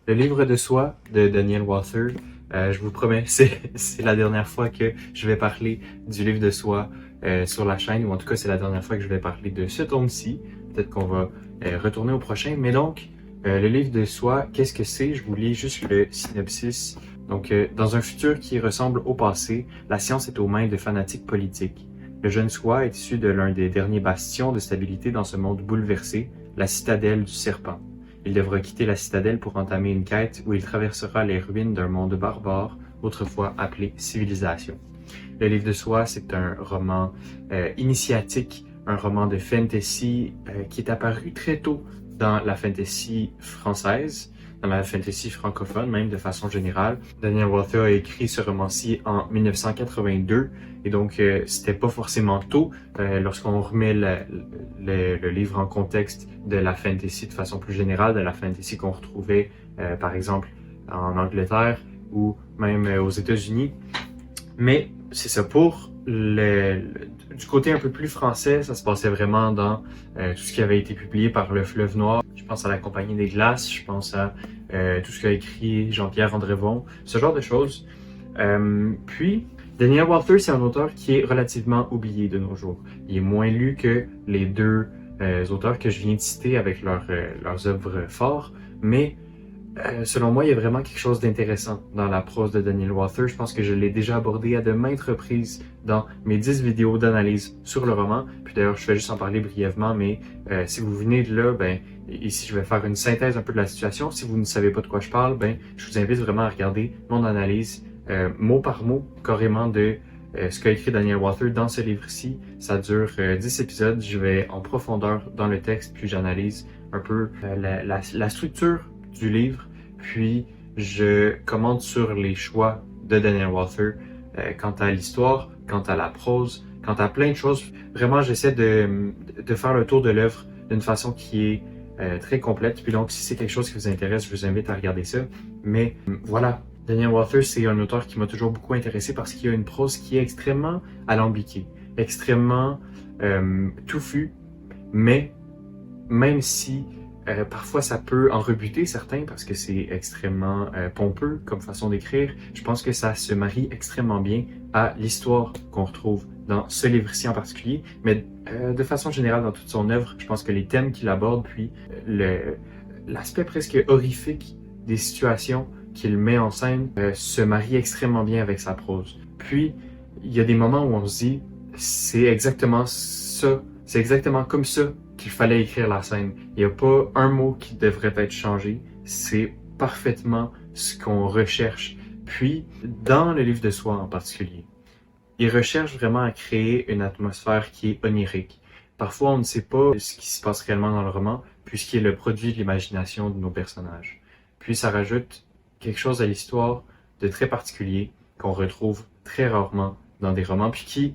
Le livre de soi de Daniel Walther, je vous promets, c'est la dernière fois que je vais parler du livre de soi sur la chaîne, ou en tout cas c'est la dernière fois que je vais parler de ce tome-ci. Peut-être qu'on va retourner au prochain, mais donc, le livre de soi, qu'est-ce que c'est? Je vous lis juste le synopsis. Donc, dans un futur qui ressemble au passé, la science est aux mains de fanatiques politiques. Le jeune soi est issu de l'un des derniers bastions de stabilité dans ce monde bouleversé, la citadelle du serpent. Il devra quitter la citadelle pour entamer une quête où il traversera les ruines d'un monde barbare, autrefois appelé civilisation. Le livre de soi, c'est un roman initiatique, un roman de fantasy qui est apparu très tôt dans la fantasy française, dans la fantasy francophone, même de façon générale. Daniel Walther a écrit ce roman-ci en 1982, et donc c'était pas forcément tôt lorsqu'on remet le livre en contexte de la fantasy de façon plus générale, de la fantasy qu'on retrouvait par exemple en Angleterre ou même aux États-Unis. Mais c'est ça, pour du côté un peu plus français, ça se passait vraiment dans tout ce qui avait été publié par Le Fleuve Noir. Je pense à La Compagnie des Glaces, je pense à tout ce qu'a écrit Jean-Pierre Andrevon, ce genre de choses. Puis, Daniel Walther, c'est un auteur qui est relativement oublié de nos jours. Il est moins lu que les deux auteurs que je viens de citer avec leurs œuvres fortes, mais selon moi, il y a vraiment quelque chose d'intéressant dans la prose de Daniel Walther. Je pense que je l'ai déjà abordé à de maintes reprises dans mes 10 vidéos d'analyse sur le roman. Puis d'ailleurs, je vais juste en parler brièvement, mais si vous venez de là, ben ici, je vais faire une synthèse un peu de la situation. Si vous ne savez pas de quoi je parle, ben je vous invite vraiment à regarder mon analyse mot par mot, carrément de ce qu'a écrit Daniel Walther dans ce livre-ci. Ça dure 10 épisodes. Je vais en profondeur dans le texte, puis j'analyse un peu la structure du livre, puis je commente sur les choix de Daniel Walther quant à l'histoire, quant à la prose, quant à plein de choses. Vraiment, j'essaie de faire le tour de l'œuvre d'une façon qui est très complète. Puis donc, si c'est quelque chose qui vous intéresse, je vous invite à regarder ça. Mais voilà, Daniel Walther, c'est un auteur qui m'a toujours beaucoup intéressé parce qu'il a une prose qui est extrêmement alambiquée, extrêmement touffue, mais même si parfois ça peut en rebuter certains parce que c'est extrêmement pompeux comme façon d'écrire, je pense que ça se marie extrêmement bien à l'histoire qu'on retrouve dans ce livre-ci en particulier, mais de façon générale dans toute son œuvre, je pense que les thèmes qu'il aborde, puis l'aspect presque horrifique des situations qu'il met en scène se marie extrêmement bien avec sa prose. Puis, il y a des moments où on se dit, c'est exactement ça, c'est exactement comme ça qu'il fallait écrire la scène. Il n'y a pas un mot qui devrait être changé. C'est parfaitement ce qu'on recherche. Puis, dans le livre de soi en particulier, il recherche vraiment à créer une atmosphère qui est onirique. Parfois, on ne sait pas ce qui se passe réellement dans le roman, puisqu'il est le produit de l'imagination de nos personnages. Puis, ça rajoute quelque chose à l'histoire de très particulier qu'on retrouve très rarement dans des romans, puis qui,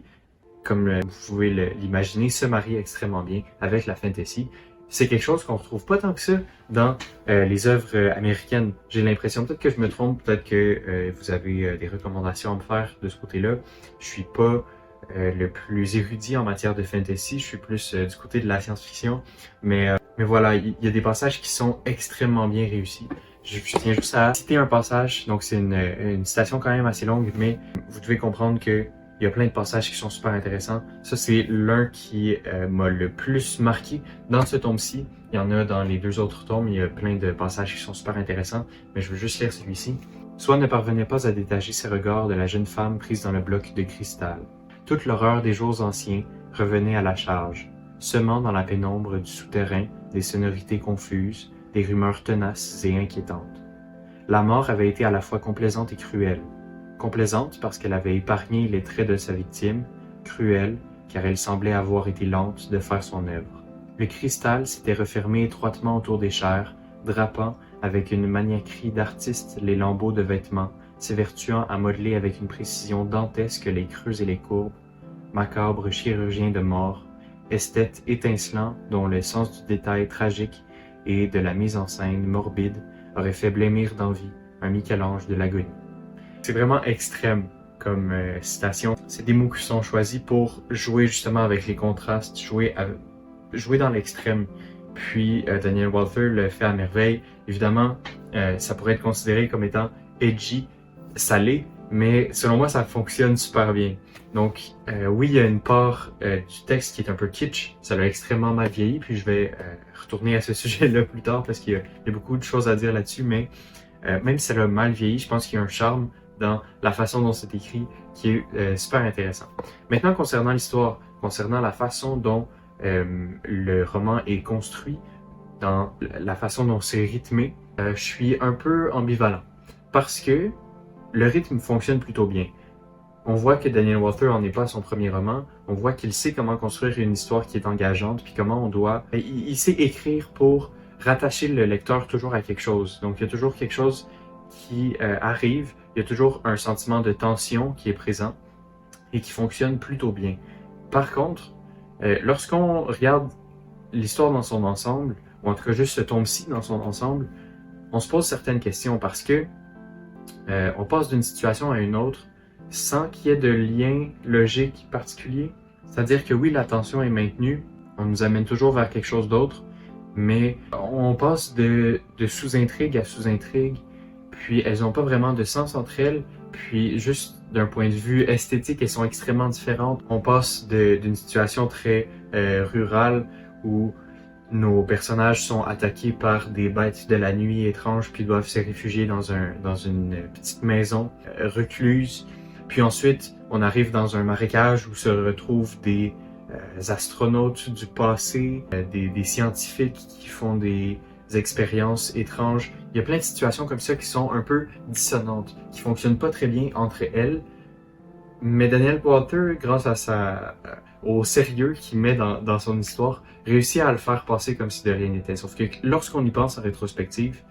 comme vous pouvez l'imaginer, se marie extrêmement bien avec la fantasy. C'est quelque chose qu'on ne retrouve pas tant que ça dans les œuvres américaines. J'ai l'impression, peut-être que je me trompe, peut-être que vous avez des recommandations à me faire de ce côté-là. Je suis pas le plus érudit en matière de fantasy, je suis plus du côté de la science-fiction. Mais voilà, il y a des passages qui sont extrêmement bien réussis. Je tiens juste à citer un passage, donc c'est une citation quand même assez longue, mais vous devez comprendre que il y a plein de passages qui sont super intéressants. Ça, c'est l'un qui m'a le plus marqué dans ce tome-ci. Il y en a dans les deux autres tomes, il y a plein de passages qui sont super intéressants, mais je veux juste lire celui-ci. Soi ne parvenait pas à détacher ses regards de la jeune femme prise dans le bloc de cristal. Toute l'horreur des jours anciens revenait à la charge, semant dans la pénombre du souterrain des sonorités confuses, des rumeurs tenaces et inquiétantes. La mort avait été à la fois complaisante et cruelle. Complaisante parce qu'elle avait épargné les traits de sa victime, cruelle car elle semblait avoir été lente de faire son œuvre. Le cristal s'était refermé étroitement autour des chairs, drapant avec une maniaquerie d'artiste les lambeaux de vêtements, s'évertuant à modeler avec une précision dantesque les creux et les courbes, macabre chirurgien de mort, esthète étincelant dont le sens du détail tragique et de la mise en scène morbide aurait fait blêmir d'envie un Michel-Ange de l'agonie. C'est vraiment extrême comme citation. C'est des mots qui sont choisis pour jouer justement avec les contrastes, jouer dans l'extrême. Puis Daniel Walther le fait à merveille. Évidemment, ça pourrait être considéré comme étant edgy, salé, mais selon moi, ça fonctionne super bien. Donc, oui, il y a une part du texte qui est un peu kitsch, ça l'a extrêmement mal vieilli, puis je vais retourner à ce sujet-là plus tard parce qu'il y a beaucoup de choses à dire là-dessus, mais même si ça l'a mal vieilli, je pense qu'il y a un charme dans la façon dont c'est écrit qui est super intéressant. Maintenant, concernant l'histoire, concernant la façon dont le roman est construit, dans la façon dont c'est rythmé, je suis un peu ambivalent parce que le rythme fonctionne plutôt bien. On voit que Daniel Walther en est pas à son premier roman. On voit qu'il sait comment construire une histoire qui est engageante, puis comment on doit... Il sait écrire pour rattacher le lecteur toujours à quelque chose. Donc, il y a toujours quelque chose qui arrive. Il y a toujours un sentiment de tension qui est présent et qui fonctionne plutôt bien. Par contre, lorsqu'on regarde l'histoire dans son ensemble, ou en tout cas juste ce tome-ci dans son ensemble, on se pose certaines questions parce que on passe d'une situation à une autre sans qu'il y ait de lien logique particulier. C'est-à-dire que oui, la tension est maintenue, on nous amène toujours vers quelque chose d'autre, mais on passe de sous-intrigue à sous-intrigue, puis elles n'ont pas vraiment de sens entre elles, puis juste d'un point de vue esthétique, elles sont extrêmement différentes. On passe d'une situation très rurale où nos personnages sont attaqués par des bêtes de la nuit étranges puis doivent se réfugier dans une petite maison recluse. Puis ensuite, on arrive dans un marécage où se retrouvent des astronautes du passé, des scientifiques qui font des expériences étranges. Il y a plein de situations comme ça qui sont un peu dissonantes, qui fonctionnent pas très bien entre elles. Mais Daniel Walther, grâce à au sérieux qu'il met dans son histoire, réussit à le faire passer comme si de rien n'était. Sauf que lorsqu'on y pense en rétrospective,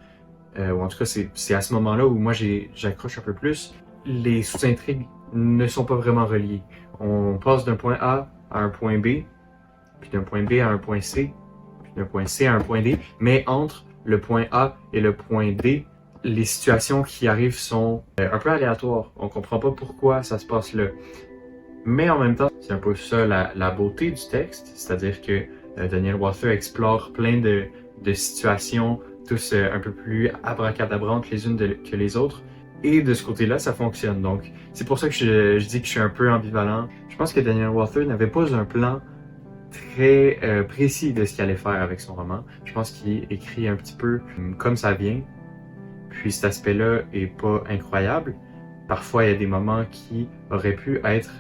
ou en tout cas c'est à ce moment-là où moi j'accroche un peu plus, les sous-intrigues ne sont pas vraiment reliées. On passe d'un point A à un point B, puis d'un point B à un point C, puis d'un point C à un point D, mais entre le point A et le point D, les situations qui arrivent sont un peu aléatoires. On comprend pas pourquoi ça se passe là. Mais en même temps, c'est un peu ça la beauté du texte, c'est-à-dire que Daniel Walther explore plein de situations, tous un peu plus abracadabrantes les unes que les autres. Et de ce côté-là, ça fonctionne. Donc, c'est pour ça que je dis que je suis un peu ambivalent. Je pense que Daniel Walther n'avait pas un plan très précis de ce qu'il allait faire avec son roman. Je pense qu'il écrit un petit peu comme ça vient. Puis cet aspect-là est pas incroyable. Parfois, il y a des moments qui auraient pu être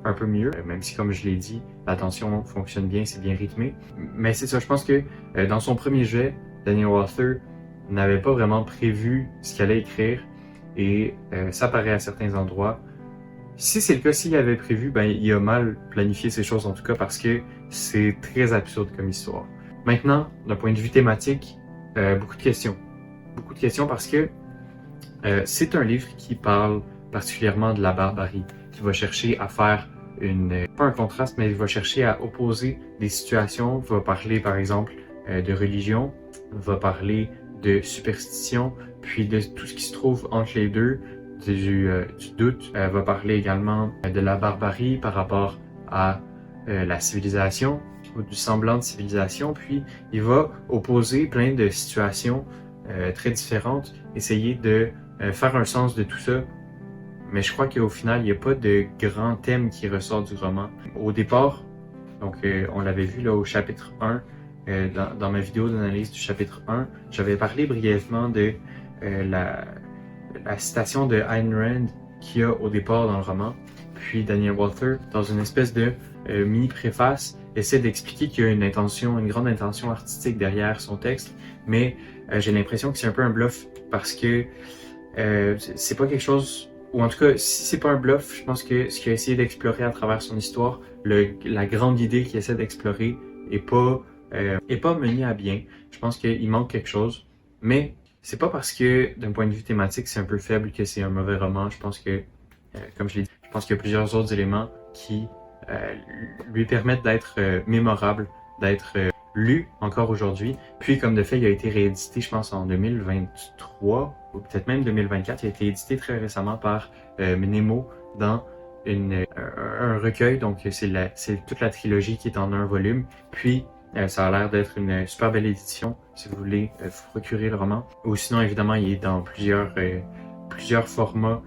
un peu mieux, même si, comme je l'ai dit, la tension fonctionne bien, c'est bien rythmé. Mais c'est ça, je pense que dans son premier jet, Daniel Walther n'avait pas vraiment prévu ce qu'il allait écrire et ça paraît à certains endroits. Si c'est le cas, s'il avait prévu, ben il a mal planifié ces choses en tout cas parce que c'est très absurde comme histoire. Maintenant, d'un point de vue thématique, beaucoup de questions. Beaucoup de questions parce que c'est un livre qui parle particulièrement de la barbarie, qui va chercher à faire pas un contraste, mais il va chercher à opposer des situations, va parler par exemple de religion, va parler de superstition, puis de tout ce qui se trouve entre les deux, du doute, va parler également de la barbarie par rapport à la civilisation, ou du semblant de civilisation, puis il va opposer plein de situations très différentes, essayer de faire un sens de tout ça. Mais je crois qu'au final, il n'y a pas de grand thème qui ressort du roman. Au départ, donc on l'avait vu là au chapitre 1, dans ma vidéo d'analyse du chapitre 1, j'avais parlé brièvement de la citation de Ayn Rand qu'il y a au départ dans le roman. Puis Daniel Walther, dans une espèce de mini-préface, essaie d'expliquer qu'il y a une grande intention artistique derrière son texte, mais j'ai l'impression que c'est un peu un bluff parce que c'est pas quelque chose, ou en tout cas, si c'est pas un bluff, je pense que ce qu'il a essayé d'explorer à travers son histoire, la grande idée qu'il essaie d'explorer est pas menée à bien. Je pense qu'il manque quelque chose, mais c'est pas parce que d'un point de vue thématique c'est un peu faible que c'est un mauvais roman. Je pense que, comme je l'ai dit, je pense qu'il y a plusieurs autres éléments qui lui permettent d'être mémorable, d'être lu encore aujourd'hui. Puis comme de fait, il a été réédité, je pense, en 2023 ou peut-être même 2024. Il a été édité très récemment par Nemo dans un recueil. Donc c'est toute la trilogie qui est en un volume. Puis Ça a l'air d'être une super belle édition si vous voulez vous procurer le roman. Ou sinon, évidemment, il est dans plusieurs formats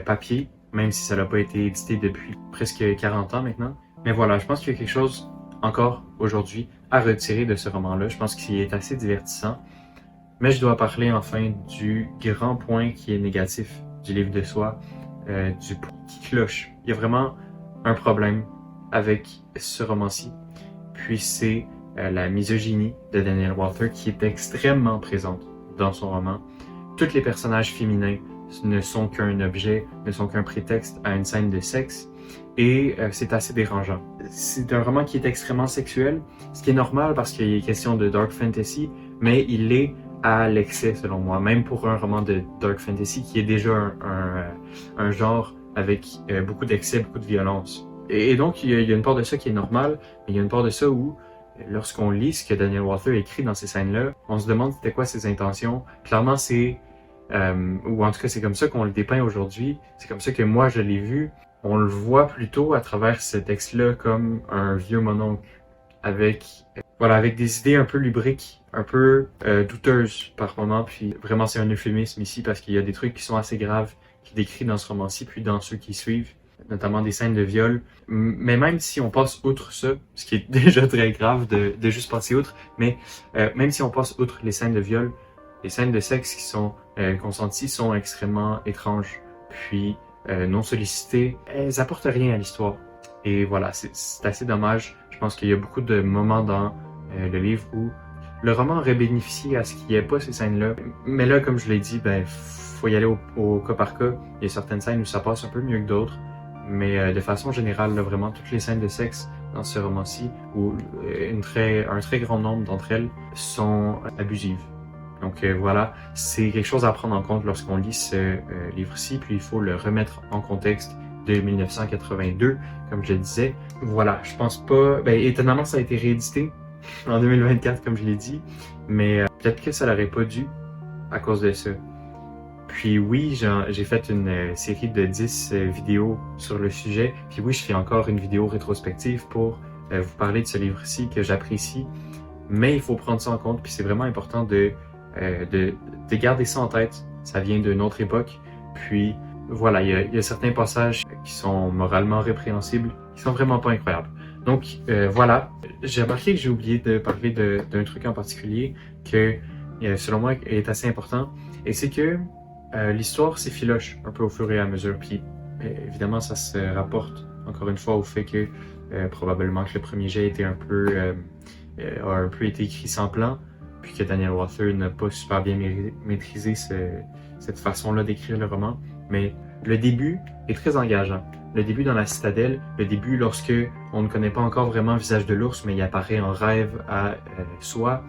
papier, même si ça n'a pas été édité depuis presque 40 ans maintenant. Mais voilà, je pense qu'il y a quelque chose encore aujourd'hui à retirer de ce roman-là. Je pense qu'il est assez divertissant. Mais je dois parler enfin du grand point qui est négatif du livre de soi, qui cloche. Il y a vraiment un problème avec ce roman-ci. Puis c'est la misogynie de Daniel Walther qui est extrêmement présente dans son roman. Tous les personnages féminins ne sont qu'un objet, ne sont qu'un prétexte à une scène de sexe. Et c'est assez dérangeant. C'est un roman qui est extrêmement sexuel, ce qui est normal parce qu'il est question de dark fantasy, mais il est à l'excès selon moi, même pour un roman de dark fantasy qui est déjà un genre avec beaucoup d'excès, beaucoup de violence. Et donc il y a une part de ça qui est normale, mais il y a une part de ça où lorsqu'on lit ce que Daniel Walther écrit dans ces scènes-là, on se demande c'était quoi ses intentions. Clairement c'est, ou en tout cas c'est comme ça qu'on le dépeint aujourd'hui, c'est comme ça que moi je l'ai vu. On le voit plutôt à travers ce texte-là comme un vieux mononcle avec des idées un peu lubriques, un peu douteuses par moments. Puis vraiment, c'est un euphémisme ici parce qu'il y a des trucs qui sont assez graves qui décrit dans ce roman-ci, puis dans ceux qui suivent, notamment des scènes de viol. Mais même si on passe outre ça, ce qui est déjà très grave de juste passer outre, mais même si on passe outre les scènes de viol, les scènes de sexe qui sont consenties sont extrêmement étranges. Puis non sollicitées, elles apportent rien à l'histoire. Et voilà, c'est assez dommage. Je pense qu'il y a beaucoup de moments dans le livre où le roman aurait bénéficié à ce qu'il n'y ait pas ces scènes-là. Mais là, comme je l'ai dit, faut y aller au cas par cas. Il y a certaines scènes où ça passe un peu mieux que d'autres. Mais de façon générale, là, vraiment, toutes les scènes de sexe dans ce roman-ci, où un très grand nombre d'entre elles sont abusives. Donc voilà, c'est quelque chose à prendre en compte lorsqu'on lit ce livre-ci, puis il faut le remettre en contexte de 1982, comme je le disais. Voilà, je pense pas... étonnamment, ça a été réédité en 2024, comme je l'ai dit, mais peut-être que ça l'aurait pas dû à cause de ça. Puis oui, j'ai fait une série de 10 vidéos sur le sujet, puis oui, je fais encore une vidéo rétrospective pour vous parler de ce livre-ci que j'apprécie, mais il faut prendre ça en compte, puis c'est vraiment important de garder ça en tête. Ça vient d'une autre époque, puis voilà, il y a certains passages qui sont moralement répréhensibles, qui sont vraiment pas incroyables. Donc voilà, j'ai remarqué que j'ai oublié de parler d'un truc en particulier que selon moi est assez important, et c'est que l'histoire s'effiloche un peu au fur et à mesure, puis évidemment ça se rapporte encore une fois au fait que probablement que le premier jet était a un peu été écrit sans plan, puis que Daniel Walther n'a pas super bien maîtrisé cette façon-là d'écrire le roman. Mais le début est très engageant. Le début dans la citadelle, le début lorsque on ne connaît pas encore vraiment le visage de l'ours, mais il apparaît en rêve à soi,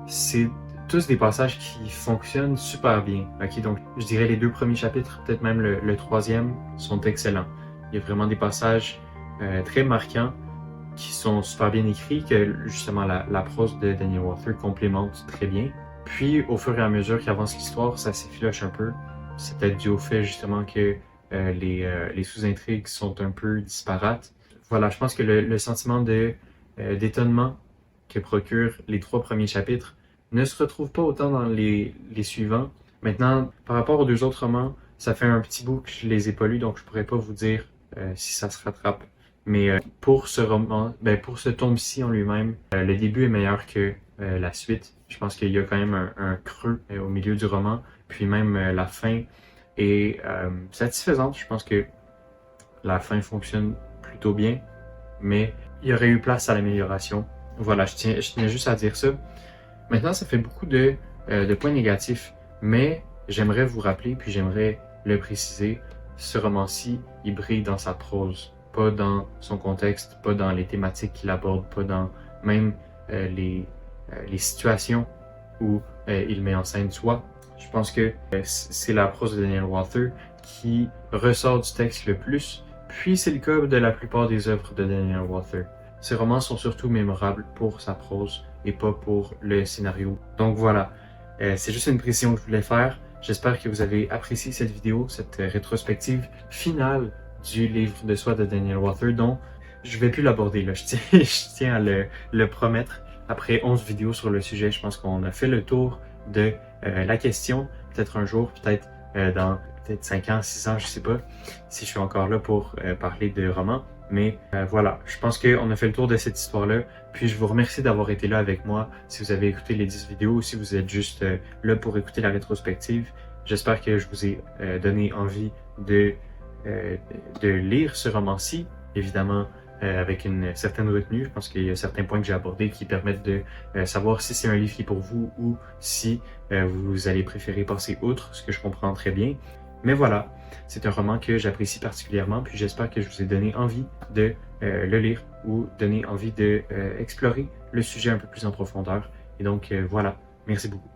c'est tous des passages qui fonctionnent super bien. Okay? Donc je dirais les 2 premiers chapitres, peut-être même le 3e, sont excellents. Il y a vraiment des passages très marquants qui sont super bien écrits, que justement la prose de Daniel Walther complémente très bien. Puis au fur et à mesure qu'avance l'histoire, ça s'effiloche un peu. C'est peut-être dû au fait justement que les sous-intrigues sont un peu disparates. Voilà, je pense que le sentiment d'étonnement que procurent les 3 premiers chapitres ne se retrouve pas autant dans les suivants. Maintenant, par rapport aux 2 autres romans, ça fait un petit bout que je les ai pas lus, donc je pourrais pas vous dire si ça se rattrape. Mais pour ce roman, pour ce tome-ci en lui-même, le début est meilleur que la suite. Je pense qu'il y a quand même un creux au milieu du roman, puis même la fin est satisfaisante. Je pense que la fin fonctionne plutôt bien, mais il y aurait eu place à l'amélioration. Voilà, je tenais juste à dire ça. Maintenant, ça fait beaucoup de points négatifs, mais j'aimerais vous rappeler, puis j'aimerais le préciser, ce roman-ci, il brille dans sa prose, pas dans son contexte, pas dans les thématiques qu'il aborde, pas dans même les situations où il met en scène soi. Je pense que c'est la prose de Daniel Walther qui ressort du texte le plus, puis c'est le cas de la plupart des œuvres de Daniel Walther. Ces romans sont surtout mémorables pour sa prose et pas pour le scénario. Donc voilà, c'est juste une précision que je voulais faire. J'espère que vous avez apprécié cette vidéo, cette rétrospective finale du livre de soi de Daniel Walther, dont je vais plus l'aborder là. Je tiens à le promettre. après 11 vidéos sur le sujet, je pense qu'on a fait le tour de la question. Peut-être un jour, peut-être dans peut-être 5 ans, 6 ans, je sais pas si je suis encore là pour parler de romans. Mais voilà, je pense qu'on a fait le tour de cette histoire-là. Puis je vous remercie d'avoir été là avec moi. Si vous avez écouté les 10 vidéos ou si vous êtes juste là pour écouter la rétrospective, j'espère que je vous ai donné envie de lire ce roman-ci. Évidemment, avec une certaine retenue. Je pense qu'il y a certains points que j'ai abordés qui permettent de savoir si c'est un livre qui est pour vous ou si vous allez préférer passer outre, ce que je comprends très bien. Mais voilà, c'est un roman que j'apprécie particulièrement, puis j'espère que je vous ai donné envie de le lire ou donné envie de explorer le sujet un peu plus en profondeur. Et donc voilà, merci beaucoup.